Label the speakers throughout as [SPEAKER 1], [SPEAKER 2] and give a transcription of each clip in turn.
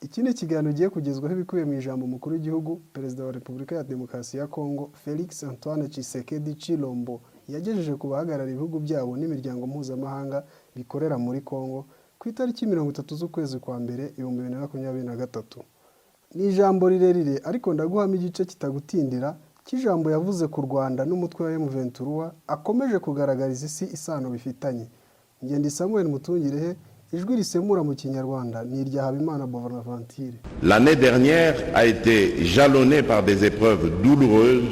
[SPEAKER 1] Iki ni ikiganiro ugiye kugezwaho ibikubiye mu ijambo umukuru w'igihugu Perezida wa Repubulika ya Demokarasi ya Kongo Felix Antoine Tshisekedi Tshilombo yagejeje ku bahagarariye ibihugu byabo n'imiryango mpuzamahanga bikorera muri Kongo ku itariki 30 z'ukwezi kwa mbere 2023. Ni ijambo rirerire ariko ndaguhamo igice kitagutindira cy'ijambo yavuze ku Rwanda n'umutwe wa M23 akomeje kugaragariza isi isano bifitanye. Ngendi Samuel Mutungirehe, ijwi risemura mu Kinyarwanda ni irya Habimana Bonaventure.
[SPEAKER 2] L'année dernière a été jalonnée par des épreuves douloureuses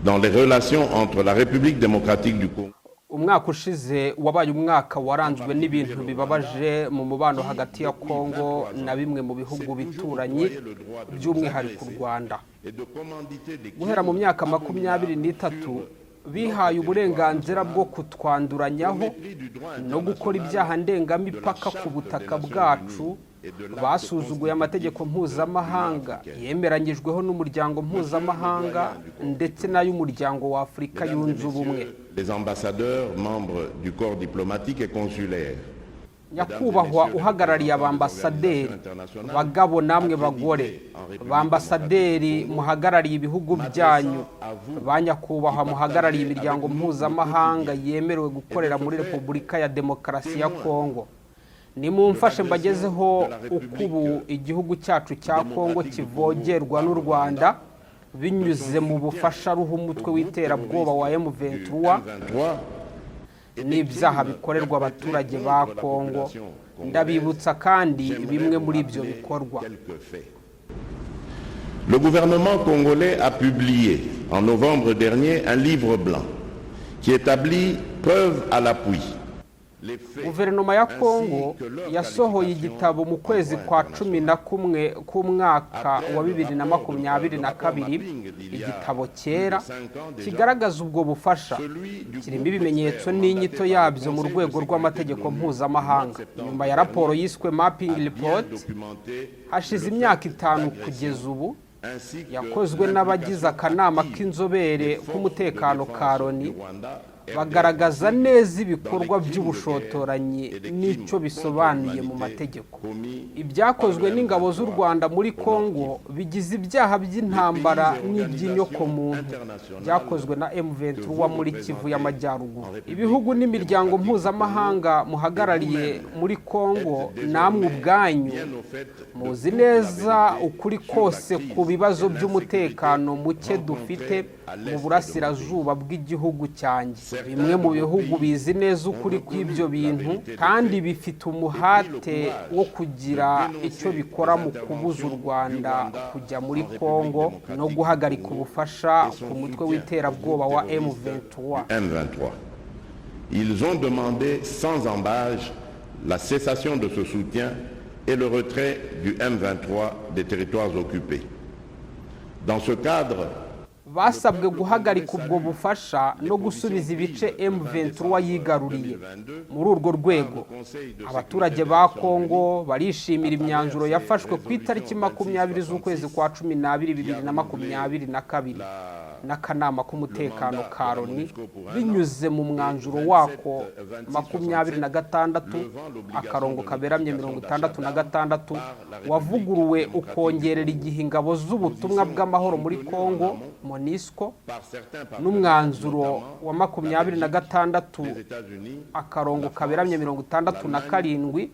[SPEAKER 2] dans les relations entre la République démocratique du Congo.
[SPEAKER 3] Umwaka ushize wabaye umwaka waranzwe n'ibintu bibabaje mu mubano hagati ya Kongo na bimwe mu bihugu bituranye by'umwihariko u Rwanda. Guhera mu myaka 23 bihaye uburenganzira bwo kutwanduranyaho no gukora ibyaha ndengamipaka ku butaka bwacu, basuzuguye amategeko mpuzamahanga yemeranyijweho n'umuryango mpuzamahanga ndetse n'ay'umuryango wa Afurika yunze ubumwe.
[SPEAKER 2] Les ambassadeurs membres du corps diplomatique et consulaire,
[SPEAKER 3] nyakubahwa uhagarariye abambasaderi bagabo namwe bagore, bambasaderi muhagarariye ibihugu byanyu, banyakubahwa muhagarariye imiryango mpuzamahanga yemerewe gukorera muri Repubulika ya Demokarasi ya Kongo, nimumfashe mbagezeho ukubu igihugu cyacu cya Kongo kivogerwa n'u Rwanda binyuze mu bufasha ruha umutwe w'iterabwoba wa M23 n'ibyaha bikorerwa abaturage ba Kongo. Ndabibutsa kandi bimwe muri ibyo bikorwa.
[SPEAKER 2] Le gouvernement congolais a publié en novembre dernier un livre blanc qui établit preuve à l'appui.
[SPEAKER 3] Guverinoma ya Kongo yasohoye igitabo mu kwezi kwa 11 k'umwaka wa 2022, igitabo cyera kigaragaza ubwo bufasha, kirimo ibimenyetso n'inyito yabyo mu rwego rw'amategeko mpuzamahanga. Nyuma ya raporo yiswe Mapping Report hashize imyaka 5 kugeza ubu, yakozwe n'abagize akanama k'inzobere k'umutekano ka Loni, bagaragaza neza ibikorwa by'ubushotoranyi n'icyo bisobanuye mu mategeko. Ibyakozwe n'ingabo z'u Rwanda muri Kongo bigize ibyaha by'intambara n'iby'inyokomuntu byakozwe na M23 muri Kivu y'Amajyaruguru. Ibihugu n'imiryango mpuzamahanga muhagarariye muri Kongo namwe ubwanyu muzi neza ukuri kose ku bibazo by'umutekano muke dufite mu burasirazuba bw'igihugu cyanjye. Bimwe mu bihugu bizi neza ukuri kw'ibyo bintu kandi bifite umuhate wo kugira icyo bikora mu kubuza u Rwanda kujya muri Kongo no guhagarika ubufasha ku mutwe w'iterabwoba wa M23.
[SPEAKER 2] Ils ont demandé sans embâche la cessation de ce soutien et le retrait du M23 des territoires occupés. Dans ce cadre,
[SPEAKER 3] basabwe guhagarika ubwo bufasha no gusubiza ibice M23 yigaruriye. Muri urwo rwego abaturage ba Kongo barishimira imyanzuro yafashwe ku itariki 20 z'ukwezi kwa 12 2022 n'akanama k'umutekano ka Loni, binyuze mu mwanzuro wako 26 akarongo kaberamye 66 wavuguruwe ukongerera igihe ingabo z'ubutumwa bw'amahoro muri Kongo MONUSCO, n'umwanzuro wa 26 akarongo kaberamye 67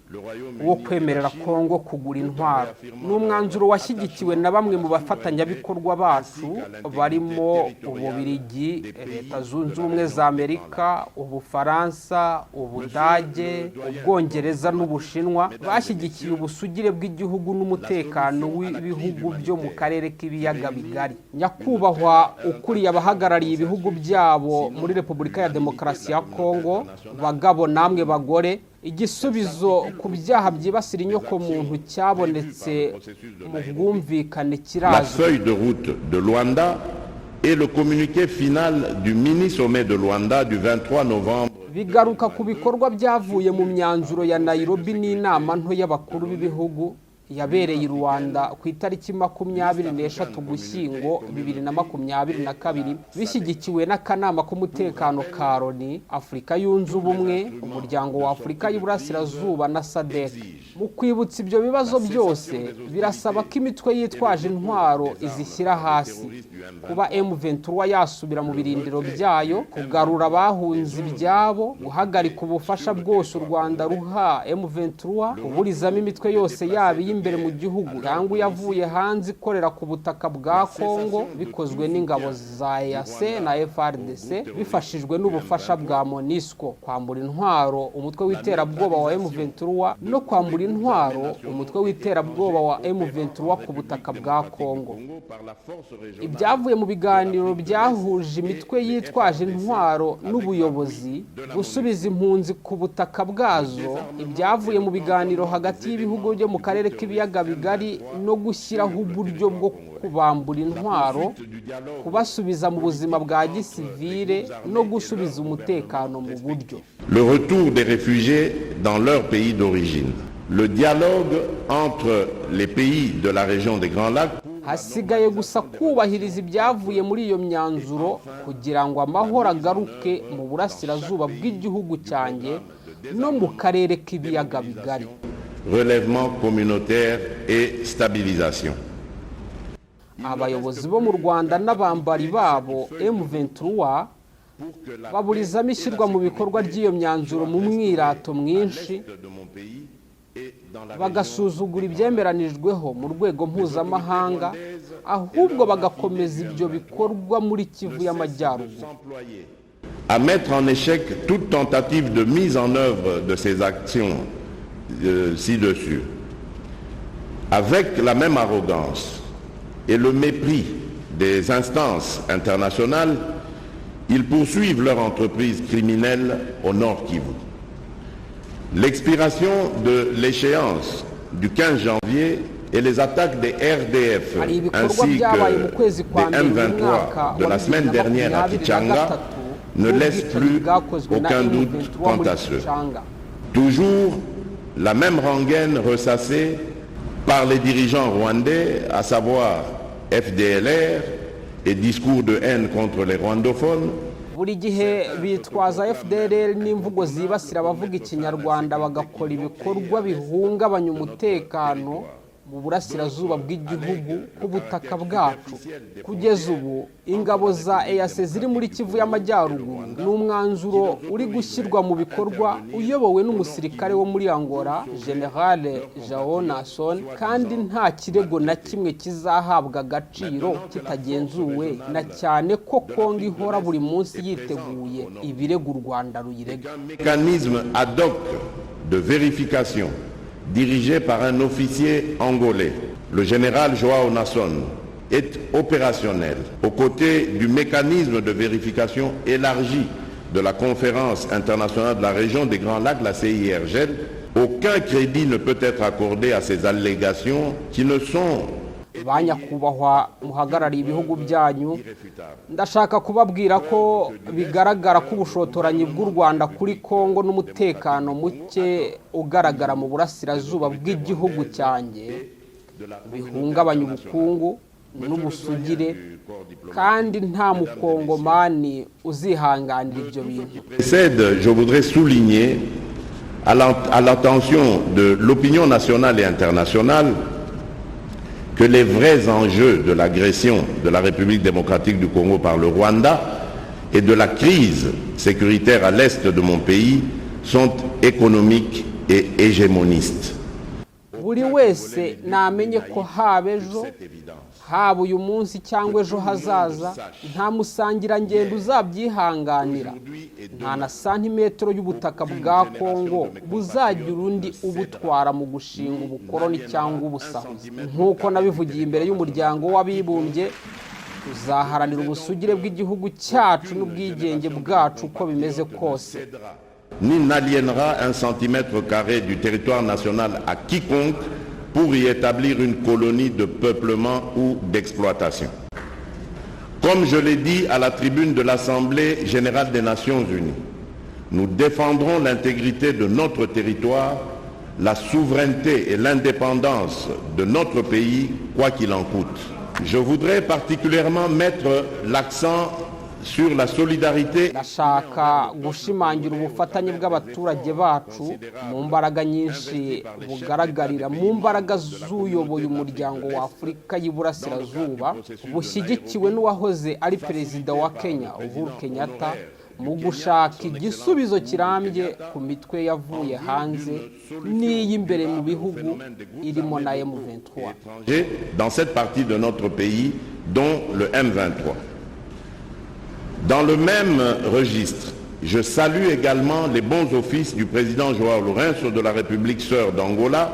[SPEAKER 3] wo kwemerera Kongo kugura intwaro. N'umwanzuro washyigikiwe na bamwe mu bafatanyabikorwa bacu barimo Ububiligi, Leta Zunze Ubumwe za Amerika, Ubufaransa, Ubudage, Ubwongereza n'Ubushinwa, bashyigikiye ubusugire bw'igihugu n'umutekano w'ibihugu byo mu karere k'ibiyaga bigari. Nyakubahwa ukuriye abahagarariye ibihugu byabo muri Repubulika ya Demokarasi ya Kongo, bagabo namwe bagore, igisubizo ku byaha byibasira inyokomuntu cyabonetse mu bwumvikane kirazwi.
[SPEAKER 2] La feuille de route de Luanda et le communiqué final du mini-sommet de Luanda du 23 novembre.
[SPEAKER 3] Bigaruka ku bikorwa byavuye mu myanzuro ya Nairobi n'inama nto y'abakuru b'ibihugu yabereye i Rwanda ku itariki 23 Ugushyingo 2022 bishyigikiwe n'akanama k'umutekano ka Loni, Afurika yunze ubumwe, umuryango wa Afurika y'Iburasirazuba na SADC. Mu kwibutsa ibyo bibazo byose birasaba ko imitwe yitwaje intwaro izishyira hasi, kuba M23 yasubira mu birindiro byayo, kugarura abahunze ibyabo, guhagarika ubufasha bwose u Rwanda ruha M23, kuburizamo imitwe yose yaba iy'imbere mu gihugu cyangwa yavuye hanze ikorera ku butaka bwa Kongo bikozwe n'ingabo za EAC na FARDC bifashijwe n'ubufasha bwa MONUSCO, kwambura intwaro umutwe w'iterabwoba wa M23 no kwambura intwaro umutwe w'iterabwoba wa M23 ku butaka bwa Kongo. Ibyavuye mu biganiro byahuje imitwe yitwaje intwaro n'ubuyobozi, gusubiza impunzi ku butaka bwazo, ibyavuye mu biganiro hagati y'ibihugu byo mu karere k'ibiyaga bigari no gushyiraho uburyo bwo kubambura intwaro, kubasubiza mu buzima bwa gisivile no gusubiza umutekano mu buryo.
[SPEAKER 2] Le retour des réfugiés dans leur pays d'origine. Le dialogue entre les pays de la région des Grands Lacs.
[SPEAKER 3] Hasigaye gusa kubahiriza ibyavuye muri iyo myanzuro kugira ngo amahoro agaruke mu burasirazuba bw'igihugu cyanjye no mu karere k'ibiyaga bigari.
[SPEAKER 2] Relèvement communautaire et stabilisation.
[SPEAKER 3] Abayobozi bo mu Rwanda n'abambari babo M23 baburizamo ishyirwa mu bikorwa ry'iyo myanzuro mu mwirato mwinshi, bagasuzugura ibyemeranijweho mu rwego mpuzamahanga, ahubwo bagakomeza ibyo bikorwa muri Kivu y'Amajyaruguru.
[SPEAKER 2] À mettre en échec toute tentative de mise en œuvre de ces actions ci-dessus. Avec la même arrogance et le mépris des instances internationales, ils poursuivent leur entreprise criminelle au Nord Kivu. L'expiration de l'échéance du 15 janvier et les attaques des RDF ainsi que des M23 de la semaine dernière à Kichanga ne laissent plus aucun doute quant à ceux. Toujours la même rengaine ressassée par les dirigeants rwandais, à savoir FDLR et discours de haine contre les rwandophones.
[SPEAKER 3] Buri gihe bitwaza FDLR n'imvugo zibasira abavuga ikinyarwanda bagakora ibikorwa bihungabanya umutekano mu burasirazuba bw'igihugu ku butaka bwacu. Kugeza ubu ingabo za EAC ziri muri Kivu y'Amajyaruguru n'umwanzuro uri gushyirwa mu bikorwa uyobowe n'umusirikare wo muri Angola General João Nason, kandi nta kirego na kimwe kizahabwa agaciro kitagenzuwe, na cyane ko Kongo ihora buri munsi yiteguye ibirego u Rwanda ruyirega.
[SPEAKER 2] Mécanisme ad hoc de vérification dirigé par un officier angolais, le général João Nason, est opérationnel aux côtés du mécanisme de vérification élargi de la conférence internationale de la région des Grands Lacs, la CIRGL. Aucun crédit ne peut être accordé à ces allégations qui ne sont
[SPEAKER 3] banyakubahwa muhagarariye ibihugu byanyu, ndashaka kubabwira ko bigaragara ko ubushotoranyi bw'u Rwanda kuri Kongo n'umutekano muke ugaragara mu burasirazuba bw'igihugu cyanjye bihungabanya ubukungu n'ubusugire, kandi nta mukongomani uzihanganira ibyo bintu.
[SPEAKER 2] Je voudrais souligner à l'attention de l'opinion nationale et internationale que les vrais enjeux de l'agression de la République démocratique du Congo par le Rwanda et de la crise sécuritaire à l'est de mon pays sont économiques et hégémonistes.
[SPEAKER 3] Buri wese namenye ko haba ejo, haba uyu munsi cyangwa ejo hazaza, nta musangirangendo uzabyihanganira, nta na santimetero y'ubutaka bwa Kongo buzagira undi ubutwara mu gushinga ubukoroni cyangwa ubusahuzi. Nk'uko nabivugiye imbere y'umuryango w'abibumbye, tuzaharanira ubusugire bw'igihugu cyacu n'ubwigenge bwacu uko bimeze kose.
[SPEAKER 2] Ni n'aliénera un centimètre carré du territoire national à quiconque pour y établir une colonie de peuplement ou d'exploitation. Comme je l'ai dit à la tribune de l'Assemblée générale des Nations Unies, nous défendrons l'intégrité de notre territoire la souveraineté et l'indépendance de notre pays, quoi qu'il en coûte. Je voudrais particulièrement mettre l'accent sur la solidarité.
[SPEAKER 3] ndashaka gushimangira ubufatanye bw'abaturage bacu mu mbaraga nyinshi bugaragarira mu mbaraga z'uyoboye umuryango wa Afurika y'Iburasirazuba bushyigikiwe n'uwahoze ari perezida wa Kenya Uhuru Kenyatta mu gushaka igisubizo kirambye ku mitwe yavuye hanze n'iy'imbere mu bihugu irimo na M23.
[SPEAKER 2] Dans cette partie de notre pays, dont le M23. Dans le même registre, je salue également les bons offices du président João Lourenço de la République sœur d'Angola.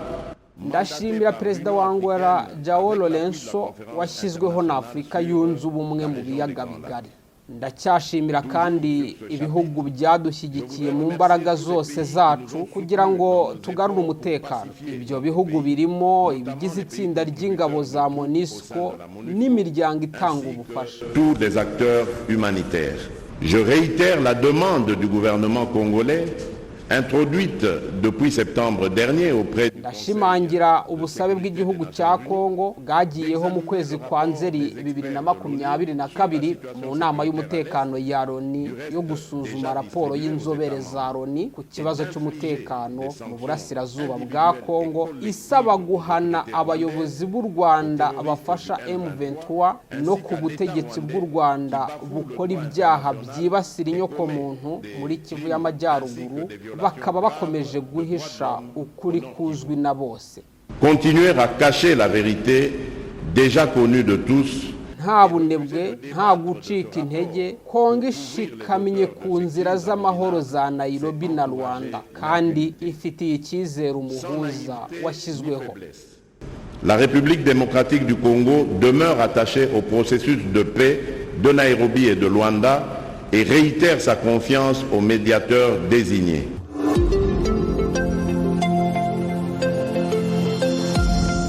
[SPEAKER 3] ndashimira perezida wa Angola João Lourenço washyizweho na Afurika yunze ubumwe mu biyaga bigari. ndacyashimira kandi ibihugu byadushyigikiye mu mbaraga zose zacu kugira ngo tugarure umutekano. Ibyo bihugu birimo ibigize itsinda ry'ingabo za MONUSCO n'imiryango itanga ubufasha.
[SPEAKER 2] Tous les acteurs humanitaires. Je réitère la demande du gouvernement congolais introduite depuis septembre dernier auprès du
[SPEAKER 3] ndashimangira ubusabe bw'igihugu cya Kongo bwagiyeho mu kwezi kwa Nzeri 2022 mu nama y'umutekano ya Loni yo gusuzuma raporo y'inzobere za Loni ku kibazo cy'umutekano mu burasirazuba bwa Kongo isaba guhana abayobozi b'u Rwanda abafasha M23 no ku butegetsi bw'u Rwanda bukora ibyaha byibasira inyokomuntu muri Kivu y'Amajyaruguru bakaba bakomeje guhisha ukuri kuzwi na bose.
[SPEAKER 2] Continuer à cacher la vérité déjà connue de tous.
[SPEAKER 3] nta bunebwe nta gucika intege Kongo ishikamye ku nzira z'amahoro za Nairobi na Rwanda kandi ifitiye icyizere umuhuza washyizweho.
[SPEAKER 2] La République démocratique du Congo demeure attachée au processus de paix de Nairobi et de Luanda et réitère sa confiance aux médiateurs désignés.